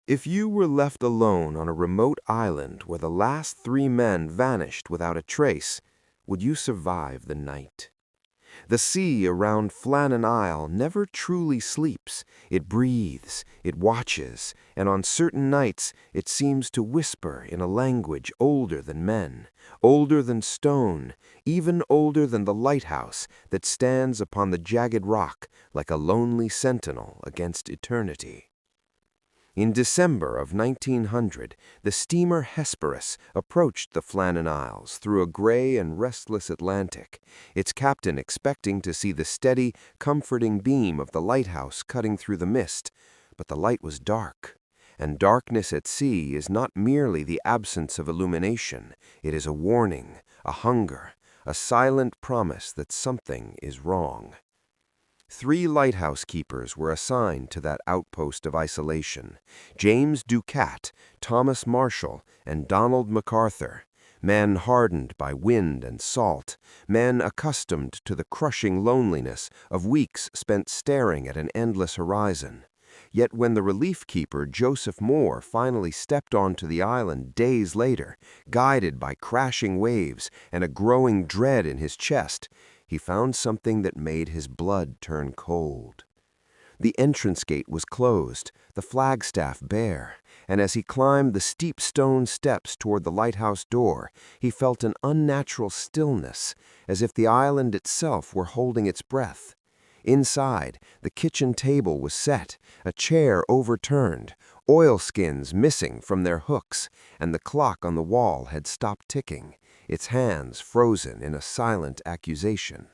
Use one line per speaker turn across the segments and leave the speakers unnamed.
If you were left alone on a remote island where the last 3 men vanished without a trace, would you survive the night? The sea around Flannan Isle never truly sleeps. It breathes, it watches, and on certain nights it seems to whisper in a language older than men, older than stone, even older than the lighthouse that stands upon the jagged rock like a lonely sentinel against eternity. In December of 1900, the steamer Hesperus approached the Flannan Isles through a gray and restless Atlantic, its captain expecting to see the steady, comforting beam of the lighthouse cutting through the mist. But the light was dark, and darkness at sea is not merely the absence of illumination. It is a warning, a hunger, a silent promise that something is wrong. 3 lighthouse keepers were assigned to that outpost of isolation: James Ducat, Thomas Marshall, and Donald MacArthur, men hardened by wind and salt, men accustomed to the crushing loneliness of weeks spent staring at an endless horizon. Yet when the relief keeper Joseph Moore finally stepped onto the island days later, guided by crashing waves and a growing dread in his chest, he found something that made his blood turn cold. The entrance gate was closed, the flagstaff bare, and as he climbed the steep stone steps toward the lighthouse door, he felt an unnatural stillness, as if the island itself were holding its breath. Inside, the kitchen table was set, a chair overturned, oilskins missing from their hooks, and the clock on the wall had stopped ticking, its hands frozen in a silent accusation.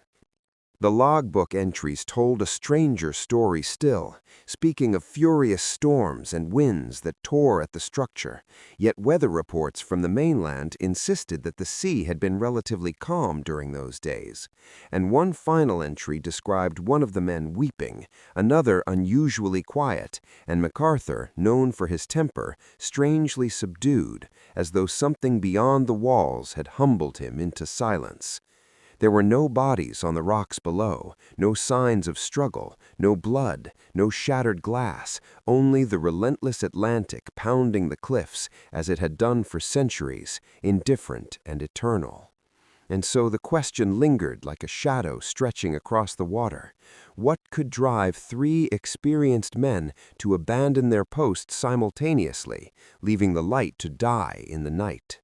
The logbook entries told a stranger story still, speaking of furious storms and winds that tore at the structure, yet weather reports from the mainland insisted that the sea had been relatively calm during those days, and one final entry described one of the men weeping, another unusually quiet, and MacArthur, known for his temper, strangely subdued, as though something beyond the walls had humbled him into silence. There were no bodies on the rocks below, no signs of struggle, no blood, no shattered glass, only the relentless Atlantic pounding the cliffs as it had done for centuries, indifferent and eternal. And so the question lingered like a shadow stretching across the water. What could drive 3 experienced men to abandon their posts simultaneously, leaving the light to die in the night?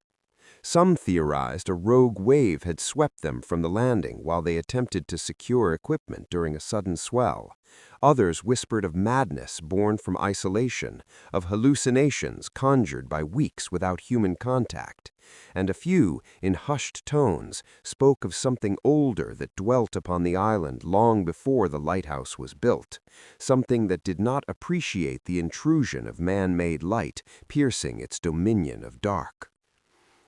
Some theorized a rogue wave had swept them from the landing while they attempted to secure equipment during a sudden swell. Others whispered of madness born from isolation, of hallucinations conjured by weeks without human contact. And a few, in hushed tones, spoke of something older that dwelt upon the island long before the lighthouse was built, something that did not appreciate the intrusion of man-made light piercing its dominion of dark.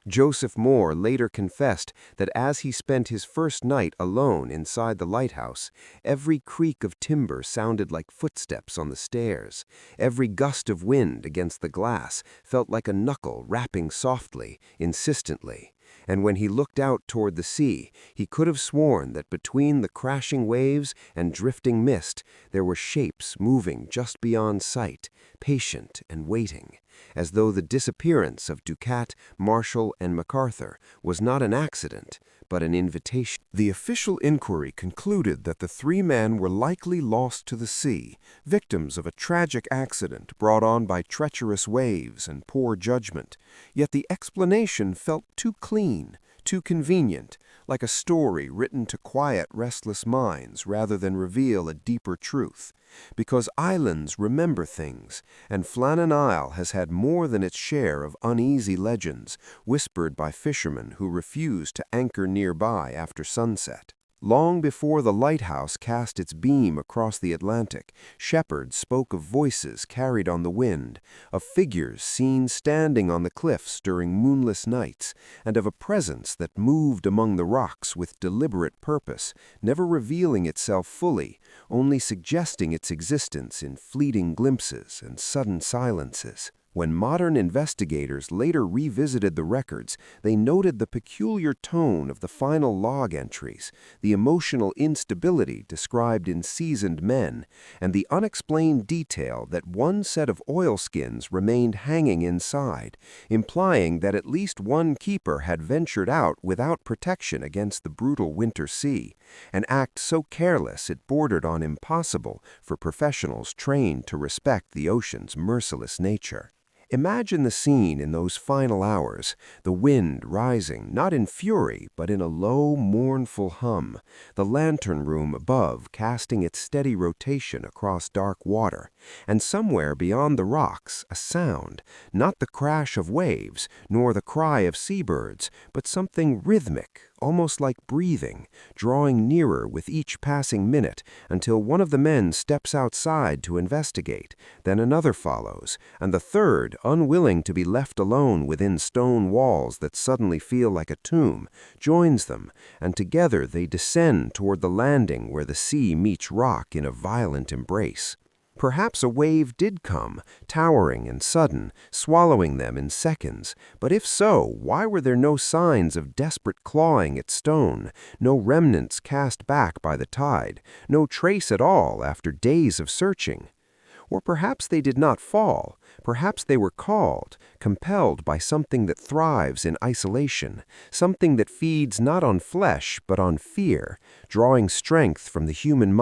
Joseph Moore later confessed that as he spent his first night alone inside the lighthouse, every creak of timber sounded like footsteps on the stairs. Every gust of wind against the glass felt like a knuckle rapping softly, insistently. And when he looked out toward the sea, he could have sworn that between the crashing waves and drifting mist, there were shapes moving just beyond sight, patient and waiting, as though the disappearance of Ducat, Marshall, and MacArthur was not an accident, but an invitation. The official inquiry concluded that the 3 men were likely lost to the sea, victims of a tragic accident brought on by treacherous waves and poor judgment. Yet the explanation felt too clean, too convenient, like a story written to quiet, restless minds rather than reveal a deeper truth. Because islands remember things, and Flannan Isle has had more than its share of uneasy legends, whispered by fishermen who refuse to anchor nearby after sunset. Long before the lighthouse cast its beam across the Atlantic, shepherds spoke of voices carried on the wind, of figures seen standing on the cliffs during moonless nights, and of a presence that moved among the rocks with deliberate purpose, never revealing itself fully, only suggesting its existence in fleeting glimpses and sudden silences. When modern investigators later revisited the records, they noted the peculiar tone of the final log entries, the emotional instability described in seasoned men, and the unexplained detail that one set of oilskins remained hanging inside, implying that at least one keeper had ventured out without protection against the brutal winter sea, an act so careless it bordered on impossible for professionals trained to respect the ocean's merciless nature. Imagine the scene in those final hours, the wind rising not in fury but in a low, mournful hum, the lantern room above casting its steady rotation across dark water, and somewhere beyond the rocks a sound, not the crash of waves, nor the cry of seabirds, but something rhythmic, almost like breathing, drawing nearer with each passing minute until one of the men steps outside to investigate, then another follows, and the third, unwilling to be left alone within stone walls that suddenly feel like a tomb, joins them, and together they descend toward the landing where the sea meets rock in a violent embrace. Perhaps a wave did come, towering and sudden, swallowing them in seconds, but if so, why were there no signs of desperate clawing at stone, no remnants cast back by the tide, no trace at all after days of searching? Or perhaps they did not fall, perhaps they were called, compelled by something that thrives in isolation, something that feeds not on flesh but on fear, drawing strength from the human mind